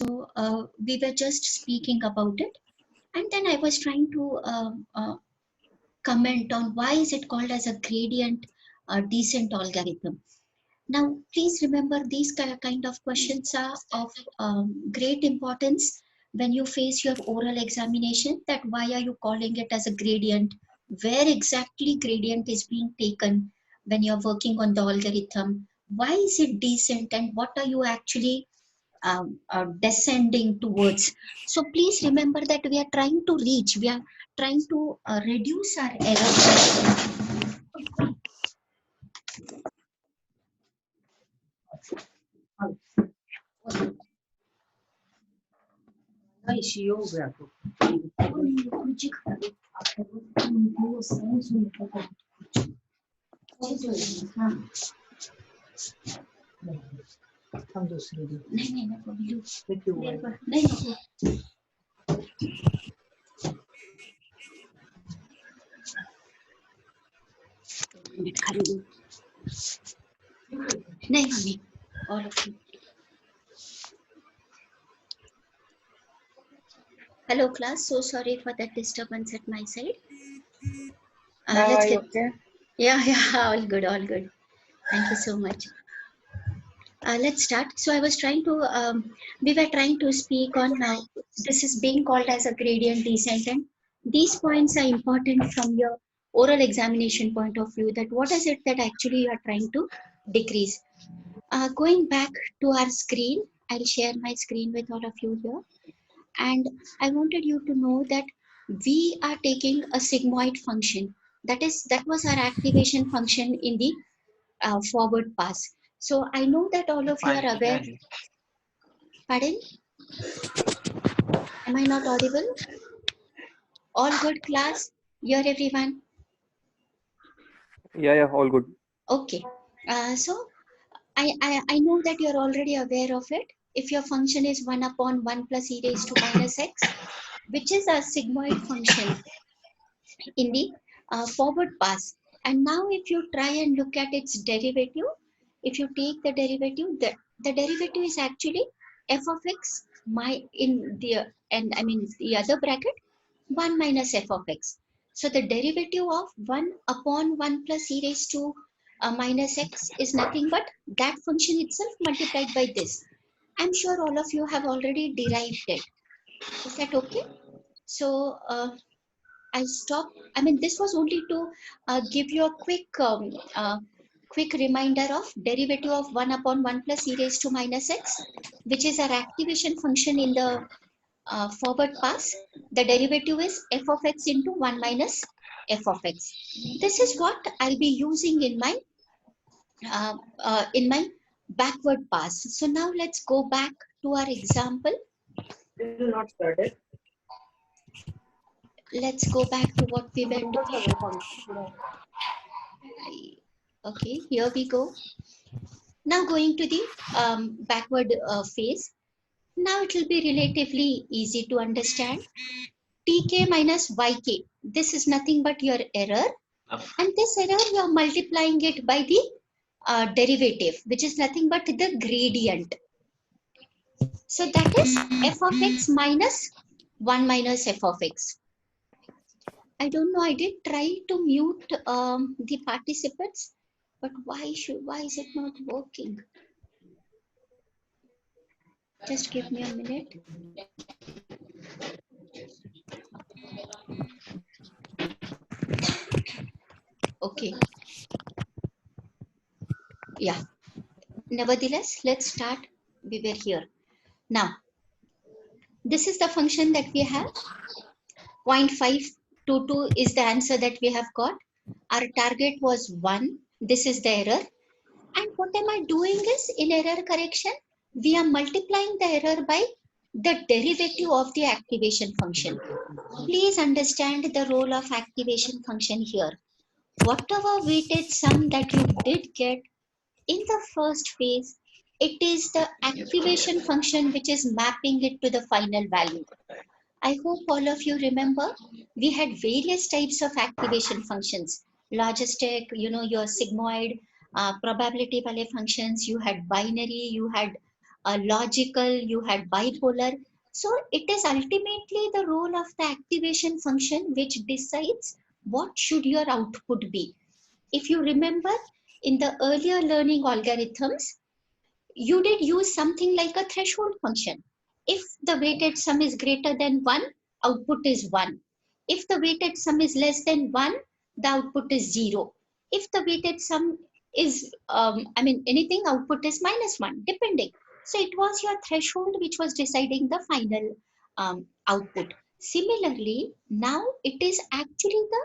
So we were just speaking about it, and then I was trying to comment on why is it called as a gradient descent algorithm. Now, please remember these kind of questions are of great importance when you face your oral examination. That why are you calling it as a gradient? Where exactly gradient is being taken when you're working on the algorithm? Why is it descent, and what are you actually descending towards? So please remember that we are trying to reach, we are trying to reduce our error. नहीं नको नहीं नको नहीं mummy all of you. Hello class, so sorry for that disturbance at my side. Let's get Okay. yeah all good, all good. Thank you so much. Let's start. So I was trying to we were trying to speak on this is being called as a gradient descent, and these points are important from your oral examination point of view, that what is it that actually you are trying to decrease. Going back to our screen, I'll share my screen with all of you here. And I wanted you to know that we are taking a sigmoid function. That was our activation function in the forward pass. So I know that all of you are aware. Pardon? Am I not audible? All good class? Here everyone? Yeah, all good. Okay. So I know that you're already aware of it. If your function is 1 upon 1 plus e raised to minus x, which is a sigmoid function in the forward pass. And now if you try and look at its derivative, if you take the derivative, the derivative is actually f of x in the, and I mean the other bracket, 1 minus f of x. So the derivative of 1 upon 1 plus e raised to minus x is nothing but that function itself multiplied by this. I'm sure all of you have already derived it. Is that okay? So I stop. I mean, this was only to give you a quick reminder of derivative of 1 upon 1 plus e raised to minus x, which is our activation function in the forward pass. The derivative is f of x into 1 minus f of x. This is what I'll be using in my backward pass. So now let's go back to our example. Still not started. Let's go back to what we were doing. Okay, here we go. Now going to the backward phase. Now it will be relatively easy to understand. Tk minus yk. This is nothing but your error. And this error, you are multiplying it by the derivative, which is nothing but the gradient. So that is f of x minus 1 minus f of x. I don't know, I did try to mute the participants, but why is it not working? Just give me a minute. Okay. Yeah. Nevertheless, let's start. We were here. Now, this is the function that we have. 0.522 is the answer that we have got. Our target was 1. This is the error. And what am I doing is, in error correction, we are multiplying the error by the derivative of the activation function. Please understand the role of activation function here. Whatever weighted sum that you did get in the first phase, it is the activation function which is mapping it to the final value. I hope all of you remember we had various types of activation functions. Logistic, your sigmoid, probability wale functions, you had binary, you had logical, you had bipolar. So it is ultimately the role of the activation function which decides what should your output be. If you remember, in the earlier learning algorithms, you did use something like a threshold function. If the weighted sum is greater than 1, output is 1. If the weighted sum is less than 1, the output is 0. If the weighted sum is, anything, output is -1, depending. So it was your threshold which was deciding the final output. Similarly, now it is actually the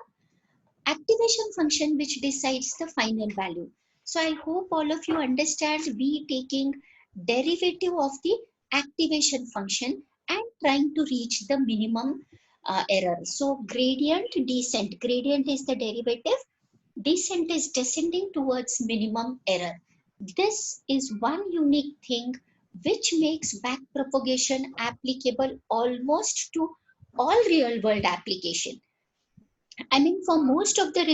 activation function which decides the final value. So I hope all of you understand we taking derivative of the activation function and trying to reach the minimum error. So gradient descent, gradient is the derivative, descent is descending towards minimum error. This is one unique thing which makes back propagation applicable almost to all real world application. I mean, for most of the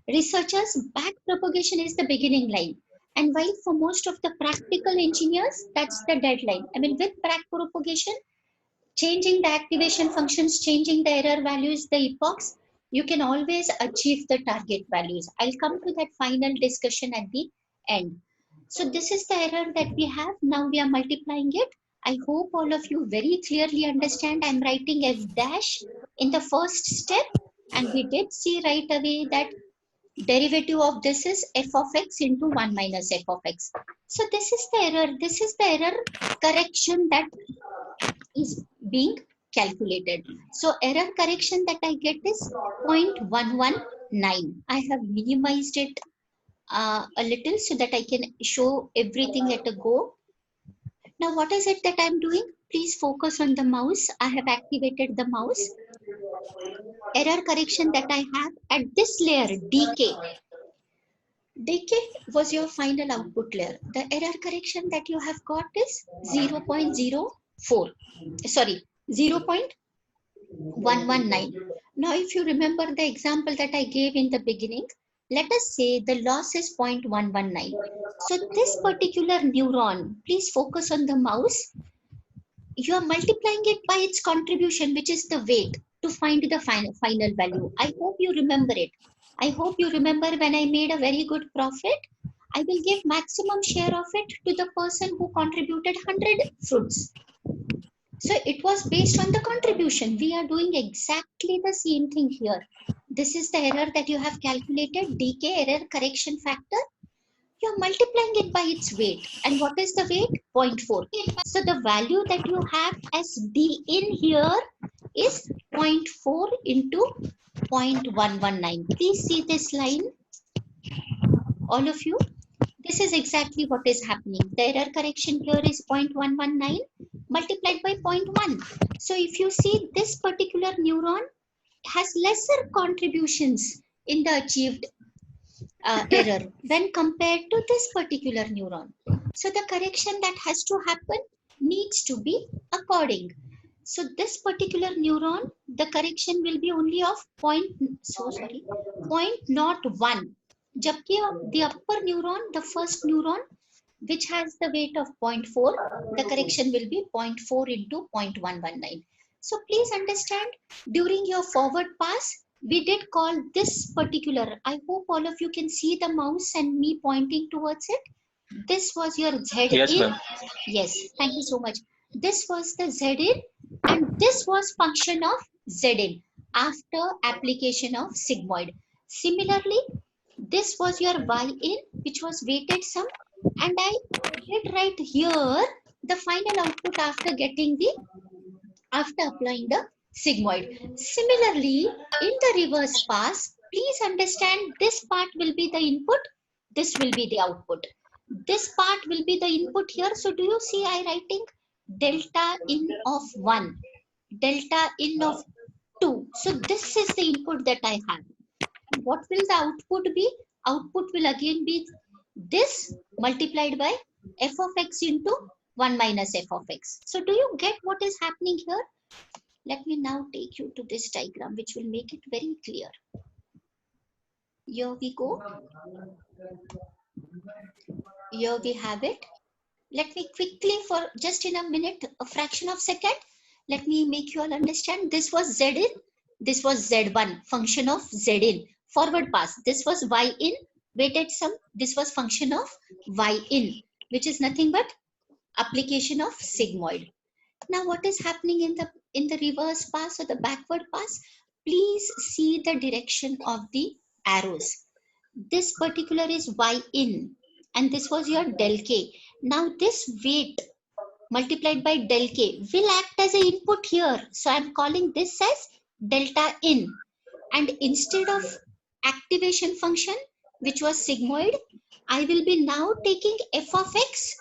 researchers, back propagation is the beginning line. And while for most of the practical engineers, that's the deadline. I mean, with back propagation, changing the activation functions, changing the error values, the epochs, you can always achieve the target values. I'll come to that final discussion at the end. So this is the error that we have. Now we are multiplying it. I hope all of you very clearly understand. I'm writing f dash in the first step, and we did see right away that derivative of this is f of x into 1 minus f of x. So this is the error. This is the error correction that is being calculated. So error correction that I get is 0.119. I have minimized it a little so that I can show everything at a go. Now what is it that I'm doing? Please focus on the mouse. I have activated the mouse. Error correction that I have at this layer, DK. DK was your final output layer. The error correction that you have got is 0.04. Sorry, 0.119. Now, if you remember the example that I gave in the beginning, let us say the loss is 0.119. So this particular neuron, please focus on the mouse. You are multiplying it by its contribution, which is the weight, to find the final value. I hope you remember it. I hope you remember when I made a very good profit, I will give maximum share of it to the person who contributed 100 fruits. So it was based on the contribution. We are doing exactly the same thing here. This is the error that you have calculated, DK, error correction factor. You're multiplying it by its weight. And what is the weight? 0.4. So the value that you have as D in here is 0.4 into 0.119. Please see this line, all of you. This is exactly what is happening. The error correction here is 0.119 multiplied by 0.1. So if you see, this particular neuron has lesser contributions in the achieved error when compared to this particular neuron. So the correction that has to happen needs to be according. So this particular neuron, the correction will be only of 0.01. Jabki the upper neuron, the first neuron, which has the weight of 0.4, the correction will be 0.4 into 0.119. So please understand, during your forward pass, we did call this particular, I hope all of you can see the mouse and me pointing towards it. This was your Z Yes, in. ma'am. Yes, thank you so much. This was the Z in, and this was function of Z in after application of sigmoid. Similarly, this was your Y in, which was weighted sum, and I did write here the final output after getting the, after applying the sigmoid. Similarly, in the reverse pass, please understand this part will be the input, this will be the output. This part will be the input here. So do you see I writing delta in of 1, delta in of 2. So this is the input that I have. What will the output be? Output will again be this multiplied by f of x into 1 minus f of x. So do you get what is happening here? Let me now take you to this diagram, which will make it very clear. Here we go. Here we have it. Let me quickly, for just in a minute, a fraction of second, let me make you all understand. This was Z in, this was Z1, function of Z in, forward pass. This was Y in, weighted sum. This was function of Y in, which is nothing but application of sigmoid. Now what is happening in the reverse pass or the backward pass? Please see the direction of the arrows. This particular is Y in, and this was your del K. Now this weight multiplied by del K will act as an input here. So I'm calling this as delta in. And instead of activation function, which was sigmoid, I will be now taking f of x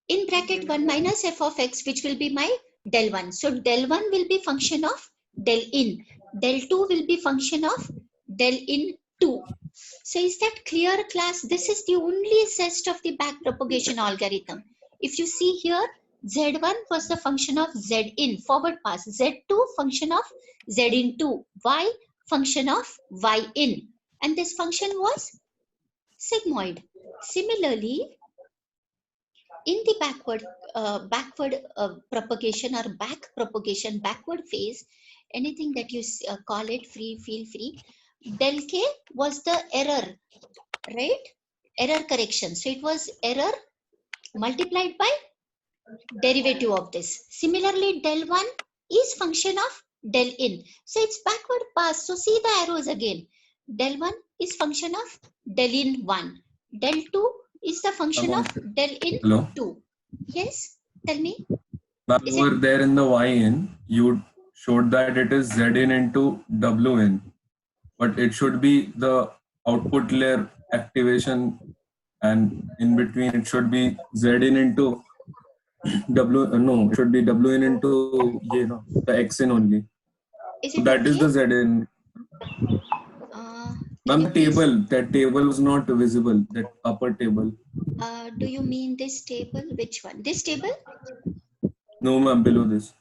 in bracket 1 minus f of x, which will be my del 1. So del 1 will be function of del in. Del 2 will be function of del in 2. So is that clear, class? This is the only test of the back propagation algorithm. If you see here, Z1 was the function of Z in, forward pass. Z2 function of Z in 2. Y function of Y in. And this function was sigmoid. Similarly, in the backward propagation or back propagation, backward phase, anything that you call it, feel free. Del K was the error, right? Error correction. So it was error multiplied by derivative of this. Similarly, del 1 is function of del in. So it's backward pass. So see the arrows again. Del 1 is function of del in 1. Del 2 is the function of del in Hello? 2. Yes, tell me. Ma'am, Is over it there in the Y in, you showed that it is Z in into W in, but it should be the output layer activation, and in between it should be Z in into W. No, it should be W in into the X in only. is So it that is okay? the Z in. Can Ma'am, you please, that table was not visible. That upper table. do you mean this table? Which one? This table? No, ma'am, below this.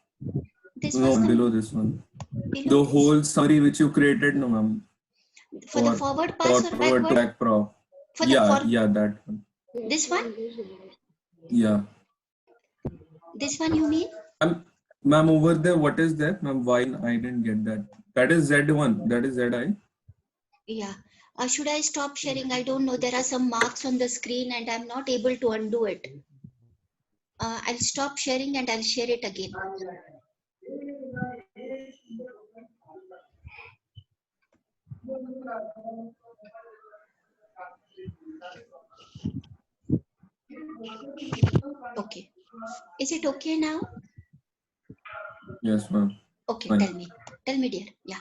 This No, was the below this one. below The this. whole summary which you created, no, ma'am. For the forward pass or Forward backward? back pro. For the Yeah, that one. this one? Yeah. This one you mean? Ma'am, over there, what is that? Ma'am, why I didn't get that? That is Z1. That is ZI. Yeah. Should I stop sharing? I don't know. There are some marks on the screen and I'm not able to undo it. I'll stop sharing and I'll share it again. Okay. Is it okay now? Yes, ma'am. Okay, Fine. tell me. Tell me, dear. Yeah.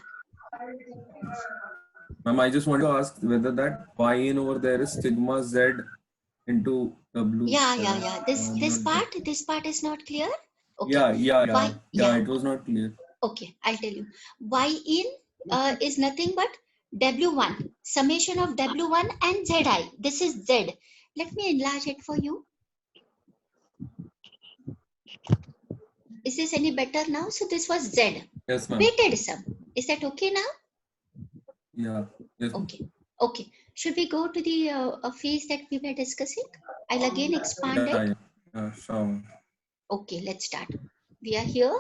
Ma'am, I just want to ask whether that Y in over there is sigma Z into W. Yeah. This part is not clear. Okay. Yeah. It was not clear. Okay, I'll tell you. Y in is nothing but W1, summation of W1 and Zi. This is Z. Let me enlarge it for you. Is this any better now? So this was Z. Yes, ma'am. Weighted sum. Is that okay now? Yeah. Yes. Okay. Should we go to the phase that we were discussing? I'll again expand it. Yeah, sure. Okay, let's start. We are here.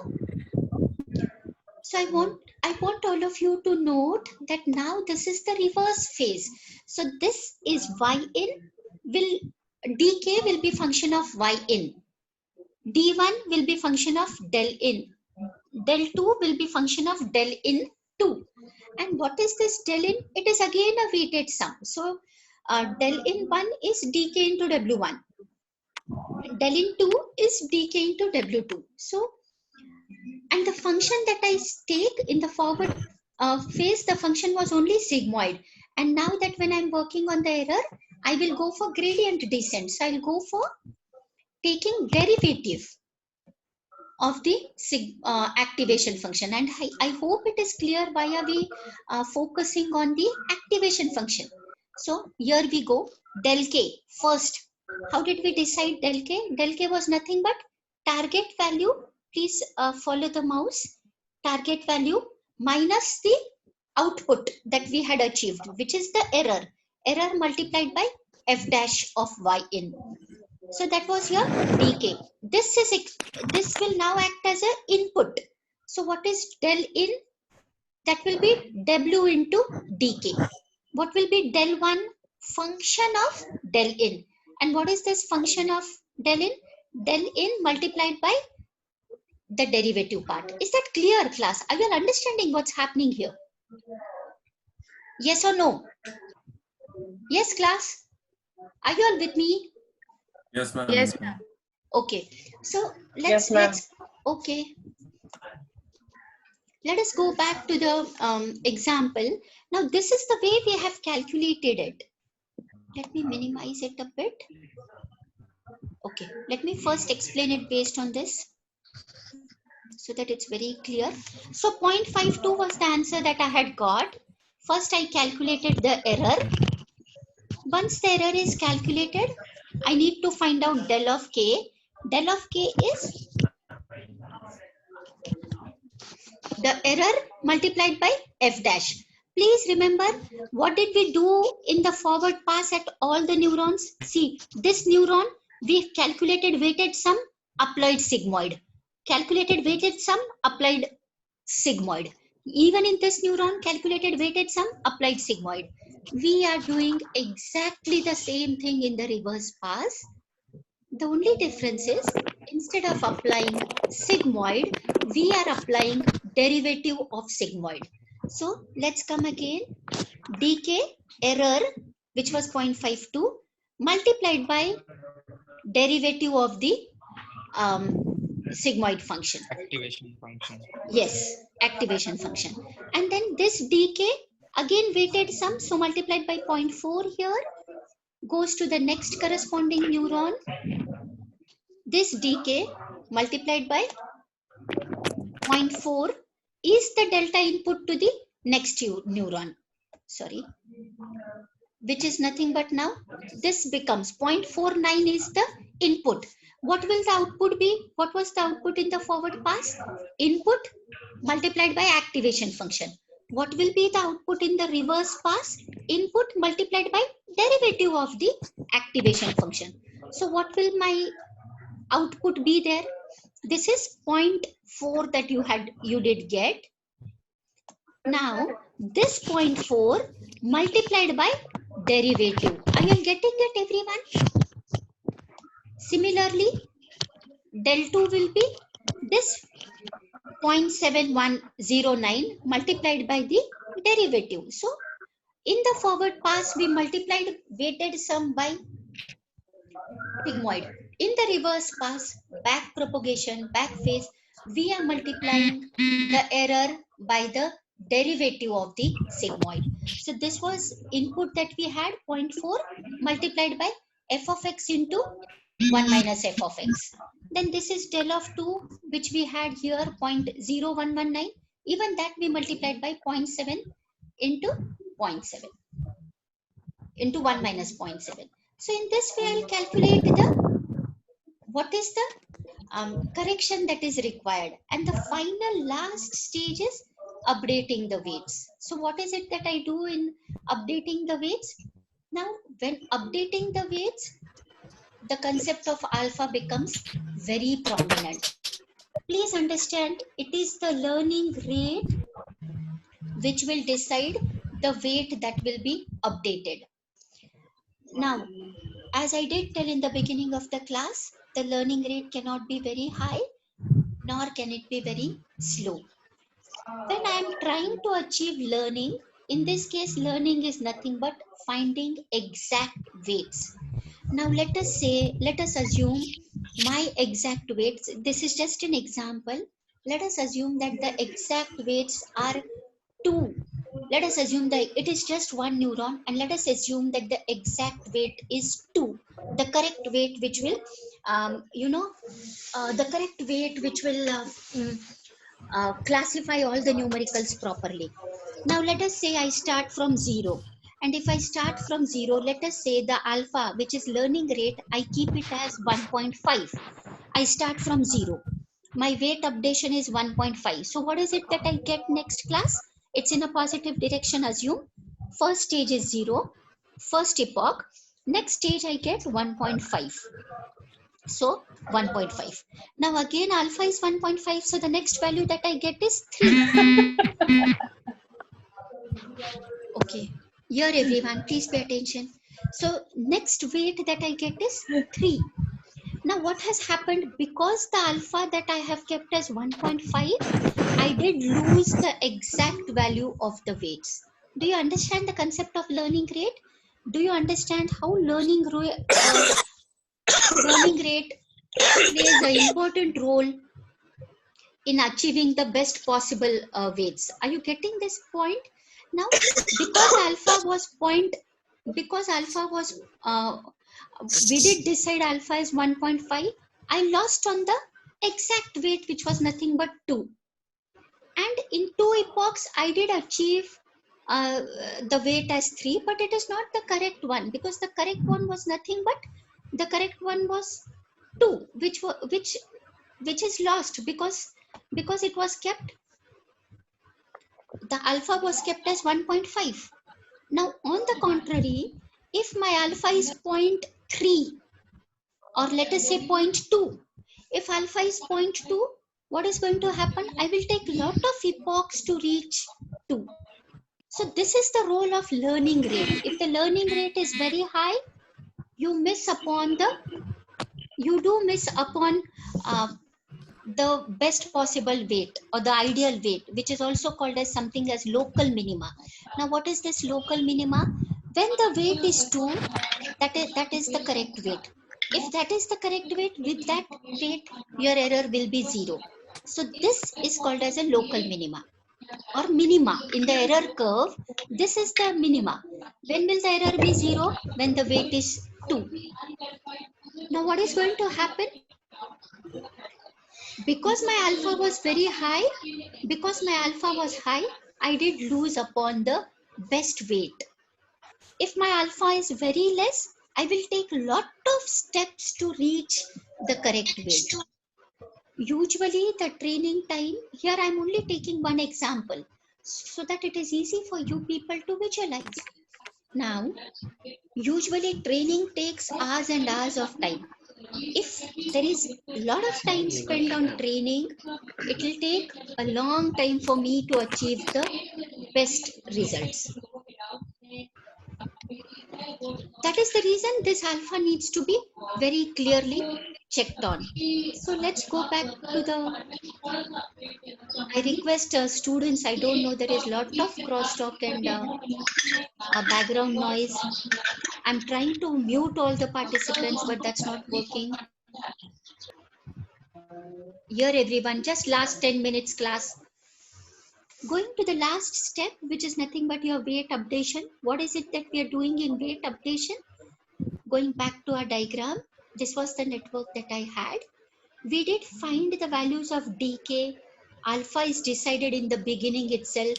So I want all of you to note that now this is the reverse phase. So this is Y in, dk will be function of Y in. D1 will be function of del in. Del 2 will be function of del in 2. And what is this del in? It is again a weighted sum. So del in 1 is dk into W1. Del in 2 is dk into W2. So, and the function that I take in the forward phase, the function was only sigmoid. And now that when I'm working on the error, I will go for gradient descent. So I'll go for taking derivative of the activation function. And I hope it is clear why are we focusing on the activation function. So here we go, del k first. How did we decide del k? Del k was nothing but target value. Please follow the mouse. Target value minus the output that we had achieved, which is the error multiplied by f dash of y in. So that was your dk. This will now act as an input. So what is del in? That will be w into dk. What will be del 1? Function of del in. And what is this function of del in? Del in multiplied by the derivative part. Is that clear, class? Are you all understanding what's happening here? Yes or no? Yes, class? Are you all with me? Yes, ma'am. Yes, ma'am. Okay. So Yes, ma'am. okay. Let us go back to the example. Now, this is the way we have calculated it. Let me minimize it a bit. Okay, let me first explain it based on this so that it's very clear. So 0.52 was the answer that I had got. First, I calculated the error. Once the error is calculated, I need to find out del of k. Del of k is the error multiplied by f dash. Please remember, what did we do in the forward pass at all the neurons? See, this neuron, we calculated weighted sum, applied sigmoid. Calculated weighted sum, applied sigmoid. Even in this neuron, calculated weighted sum, applied sigmoid. We are doing exactly the same thing in the reverse pass. The only difference is, instead of applying sigmoid, we are applying derivative of sigmoid. So let's come again. dk error, which was 0.52, multiplied by derivative of the sigmoid function. Activation function. Yes, activation function. And then this dk, again weighted sum, so multiplied by 0.4 here, goes to the next corresponding neuron. This dk multiplied by 0.4 is the delta input to the next neuron. Sorry, which is nothing but now this becomes 0.49 is the input. What will the output be? What was the output in the forward pass? Input multiplied by activation function. What will be the output in the reverse pass? Input multiplied by derivative of the activation function. So what will my output be there? This is 0.4 that you did get. Now this 0.4 multiplied by derivative. Are you getting it, everyone? Similarly, del 2 will be this 0.7109 multiplied by the derivative. So in the forward pass, we multiplied weighted sum by sigmoid. In the reverse pass, back propagation, back phase, we are multiplying the error by the derivative of the sigmoid. So this was input that we had 0.4 multiplied by f of x into 1 minus f of x. Then this is del of 2, which we had here 0.0119. Even that we multiplied by 0.7 into 0.7 into 1 minus 0.7. So in this way, I'll calculate what is the correction that is required. And the final last stage is updating the weights. So what is it that I do in updating the weights? Now, when updating the weights, the concept of alpha becomes very prominent. Please understand, it is the learning rate which will decide the weight that will be updated. Now, as I did tell in the beginning of the class, the learning rate cannot be very high, nor can it be very slow. When I am trying to achieve learning, in this case, learning is nothing but finding exact weights. Now let us assume my exact weights. This is just an example. Let us assume that the exact weights are 2. Let us assume that it is just one neuron, and let us assume that the exact weight is 2. The correct weight which will, the correct weight which will classify all the numericals properly. Now let us say I start from 0. And if I start from 0, let us say the alpha, which is learning rate, I keep it as 1.5. I start from 0. My weight updation is 1.5. So what is it that I get next class? It's in a positive direction, assume. First stage is 0. First epoch. Next stage I get 1.5. So 1.5. Now again alpha is 1.5. So the next value that I get is 3. Okay. Here everyone, please pay attention. So next weight that I get is 3. Now what has happened, because the alpha that I have kept as 1.5, I did lose the exact value of the weights. Do you understand the concept of learning rate? Do you understand how learning rate plays an important role in achieving the best possible weights? Are you getting this point? Now, because alpha was we did decide alpha is 1.5, I lost on the exact weight, which was nothing but 2. And in 2 epochs, I did achieve the weight as 3, but it is not the correct one, because the correct one was nothing but the correct one was 2, which is lost because it was kept, the alpha was kept as 1.5. Now, on the contrary, if my alpha is 0.3, or let us say 0.2, if alpha is 0.2, what is going to happen? I will take a lot of epochs to reach 2. So this is the role of learning rate. If the learning rate is very high, you do miss upon the best possible weight, or the ideal weight, which is also called as something as local minima. Now what is this local minima? When the weight is 2, that is the correct weight. If that is the correct weight, with that weight your error will be 0. So this is called as a local minima or minima. In the error curve, this is the minima. When will the error be 0? When the weight is 2. Now what is going to happen? Because my alpha was very high, I did lose upon the best weight. If my alpha is very less, I will take a lot of steps to reach the correct weight. Usually the training time, here I am only taking one example so that it is easy for you people to visualize. Now, usually training takes hours and hours of time. If there is a lot of time spent on training, it will take a long time for me to achieve the best results. That is the reason this alpha needs to be very clearly checked on. So let's go back to the, I request students, I don't know, there is lot of crosstalk and background noise. I'm trying to mute all the participants, but that's not working. Here everyone, just last 10 minutes class. Going to the last step, which is nothing but your weight updation. What is it that we are doing in weight updation? Going back to our diagram, this was the network that I had. We did find the values of dk. Alpha is decided in the beginning itself.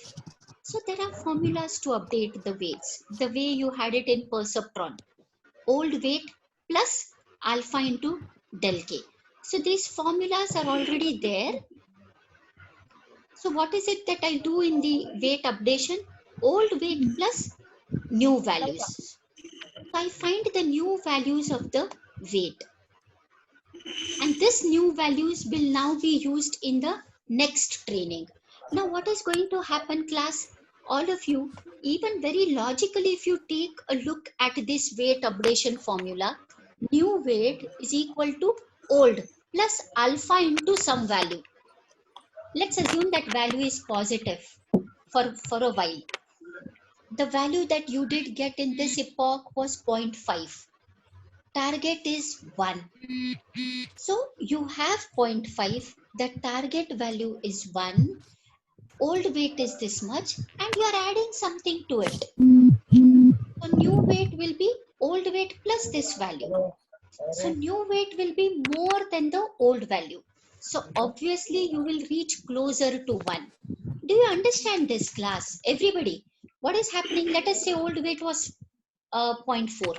So there are formulas to update the weights, the way you had it in perceptron. Old weight plus alpha into del k. So these formulas are already there. So what is it that I do in the weight updation? Old weight plus new values. So I find the new values of the weight. And this new values will now be used in the next training. Now what is going to happen, class? All of you, even very logically, if you take a look at this weight updation formula, new weight is equal to old plus alpha into some value. Let's assume that value is positive for a while. The value that you did get in this epoch was 0.5. Target is 1. So you have 0.5. The target value is 1. Old weight is this much, and you are adding something to it. So new weight will be old weight plus this value. So new weight will be more than the old value. So obviously you will reach closer to 1. Do you understand this, class? Everybody, what is happening? Let us say old weight was 0.4.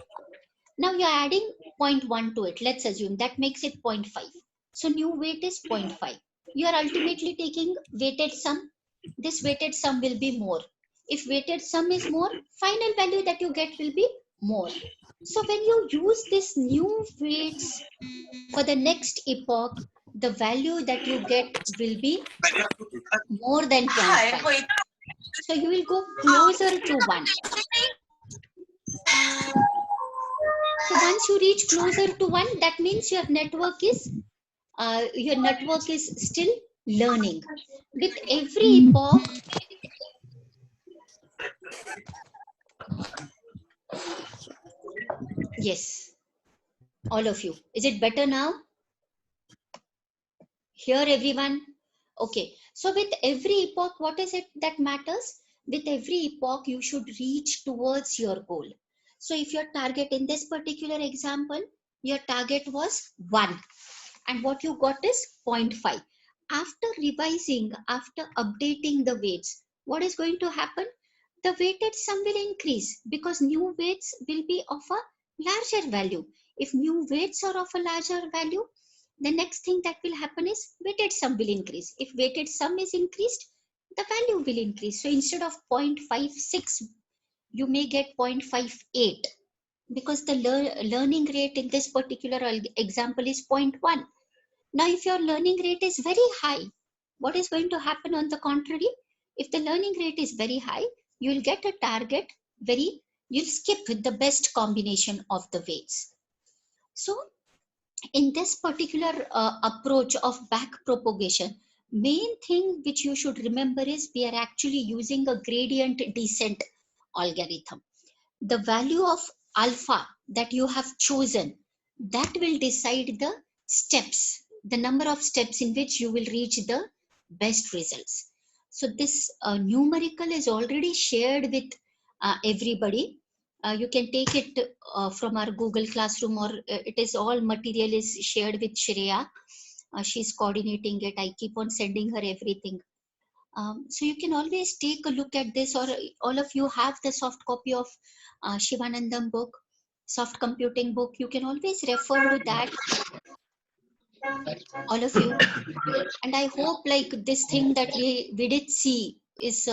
Now you are adding 0.1 to it. Let's assume that makes it 0.5. So new weight is 0.5. You are ultimately taking weighted sum. This weighted sum will be more. If weighted sum is more, final value that you get will be more. So when you use this new weights for the next epoch, the value that you get will be more than 0.5. So you will go closer to 1. So once you reach closer to 1, that means your network is still learning. With every epoch, yes, all of you. Is it better now? Here, everyone? Okay. So with every epoch, what is it that matters? With every epoch, you should reach towards your goal. So if your target in this particular example, your target was 1 and what you got is 0.5. After revising, after updating the weights, what is going to happen? The weighted sum will increase because new weights will be of a larger value. If new weights are of a larger value, the next thing that will happen is weighted sum will increase. If weighted sum is increased, the value will increase. So instead of 0.56, you may get 0.58 because the learning rate in this particular example is 0.1. Now, if your learning rate is very high, what is going to happen on the contrary? If the learning rate is very high, you will get a target you'll skip with the best combination of the weights. So, in this particular approach of back propagation, main thing which you should remember is we are actually using a gradient descent algorithm. The value of alpha that you have chosen, that will decide the steps, the number of steps in which you will reach the best results. So this numerical is already shared with everybody. You can take it from our Google Classroom, or it is all material is shared with Shreya. She's coordinating it. I keep on sending her everything. So you can always take a look at this, or all of you have the soft copy of Shivanandam book, soft computing book. You can always refer to that, all of you. And I hope like this thing that we did see is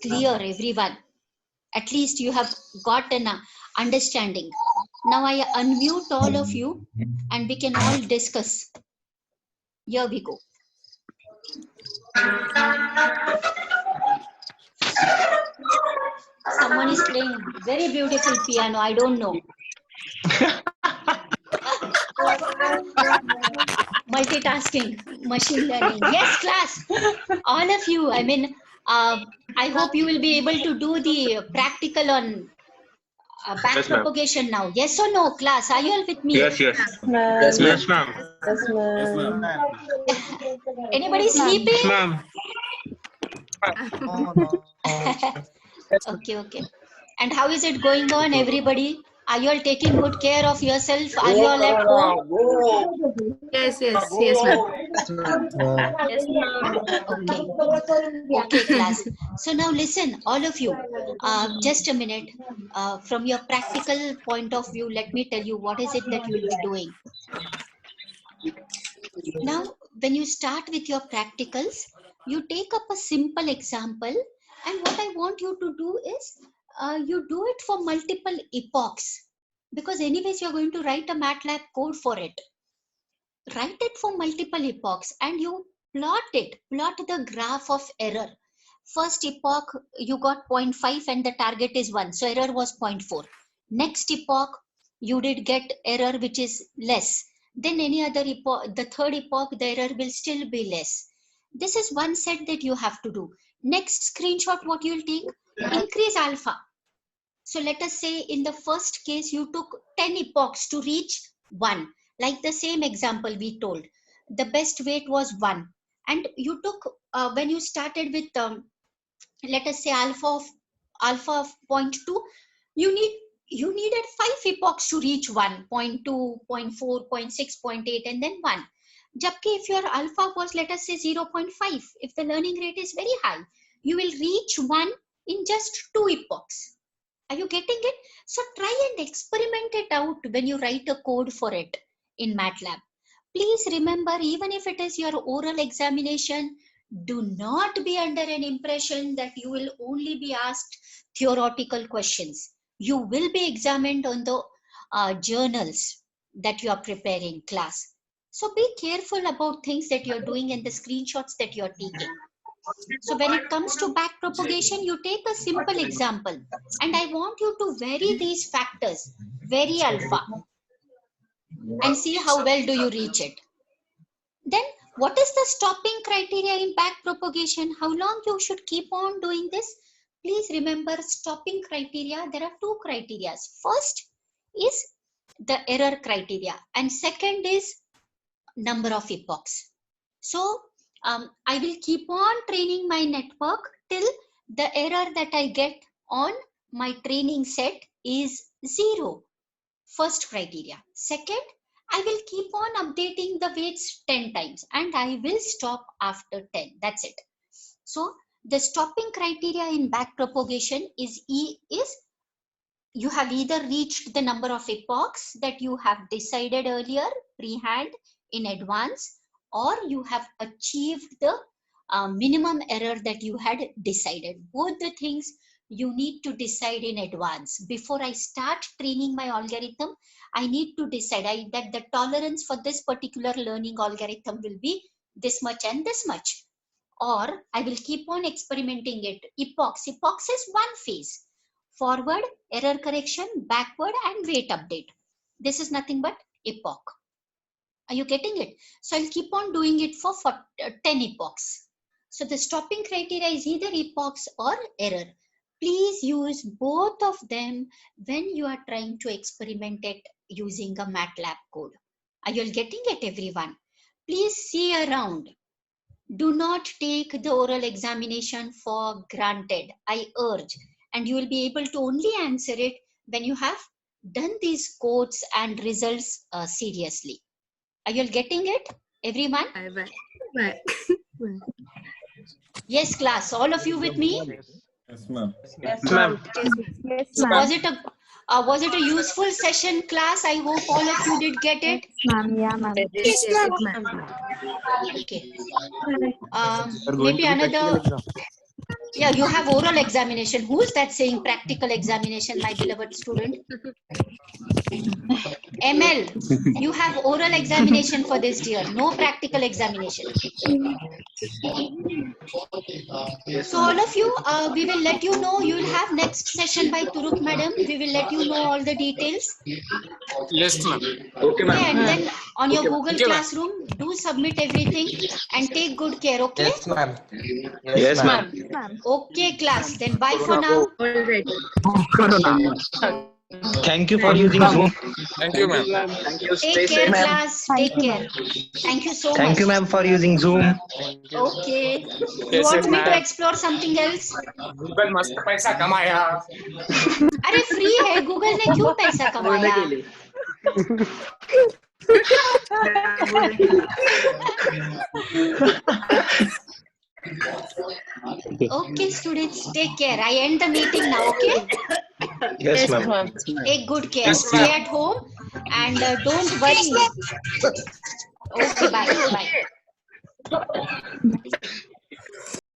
clear, everyone. At least you have got an understanding. Now I unmute all of you and we can all discuss. Here we go. Someone is playing very beautiful piano. I don't know. Multitasking, machine learning. Yes, class. All of you. I mean, I hope you will be able to do the practical on back Yes, ma'am. propagation now. Yes or no, class? Are you all with me? Yes, yes. Ma'am. Yes, ma'am. Yes, Yes, ma'am. ma'am. Anybody sleeping? Yes, ma'am. Okay, okay. And how is it going on, everybody? Are you all taking good care of yourself? Are you all at home? Yes, ma'am. Yes, ma'am. Okay. Okay, class. So now listen, all of you, just a minute. From your practical point of view, let me tell you what is it that you will be doing. Now, when you start with your practicals, you take up a simple example, and what I want you to do is you do it for multiple epochs, because anyways you're going to write a MATLAB code for it. Write it for multiple epochs and you plot the graph of error. First epoch you got 0.5 and the target is 1, so error was 0.4. Next epoch you did get error which is less. Then any other epoch, the third epoch, the error will still be less. This is one set that you have to do. Next screenshot, what you'll take, increase alpha. So let us say in the first case you took 10 epochs to reach 1. Like the same example we told, the best weight was 1, and you took when you started with let us say alpha of 0.2, you needed 5 epochs to reach 1, 0.2, 0.4, 0.6, 0.8, and then 1. Jabki if your alpha was, let us say, 0.5, if the learning rate is very high, you will reach 1 in just 2 epochs. Are you getting it? So try and experiment it out when you write a code for it in MATLAB. Please remember, even if it is your oral examination, do not be under an impression that you will only be asked theoretical questions. You will be examined on the journals that you are preparing class. So be careful about things that you're doing and the screenshots that you're taking. So when it comes to back propagation, you take a simple example, and I want you to vary these factors, vary alpha, and see how well do you reach it. Then what is the stopping criteria in back propagation? How long you should keep on doing this? Please remember, stopping criteria, there are two criteria. First is the error criteria, and second is number of epochs. So I will keep on training my network till the error that I get on my training set is 0. First criteria. Second, I will keep on updating the weights 10 times and I will stop after 10. That's it. So the stopping criteria in back propagation is you have either reached the number of epochs that you have decided earlier, pre-hand, in advance, or you have achieved the minimum error that you had decided. Both the things you need to decide in advance. Before I start training my algorithm, I need to decide that the tolerance for this particular learning algorithm will be this much and this much. Or I will keep on experimenting it. Epochs. Epochs is one phase. Forward, error correction, backward, and weight update. This is nothing but epoch. Are you getting it? So I'll keep on doing it for 10 epochs. So the stopping criteria is either epochs or error. Please use both of them when you are trying to experiment it using a MATLAB code. Are you all getting it, everyone? Please see around. Do not take the oral examination for granted, I urge. And you will be able to only answer it when you have done these codes and results seriously. Are you all getting it, everyone? Yes, class. All of you with me? Yes, ma'am. Yes, ma'am. So was it a useful session, class? I hope all of you did get it. Yes, ma'am. Okay. Maybe another. Yeah, you have oral examination. Who's that saying practical examination, my beloved student? ML, you have oral examination for this year. No practical examination. So all of you, we will let you know. You will have next session by Turuk madam. We will let you know all the details. Yes, ma'am. Okay, and then on your Google Classroom, do submit everything and take good care. Okay. Yes, ma'am. Yes, ma'am. Okay, class. Then bye for now. Thank you for using Zoom. Thank you, ma'am. Thank you. Take care, class. Take care. Thank you so much. Thank you, ma'am, for using Zoom. Okay. You Yes, want me to ma'am. explore something else? Google मस्त पैसा कमाया. अरे free है, Google ने क्यों पैसा कमाया? Okay, students, take care. I end the meeting now. Okay. Yes, ma'am. Take good care. Stay at home and don't worry. Okay, bye. Bye.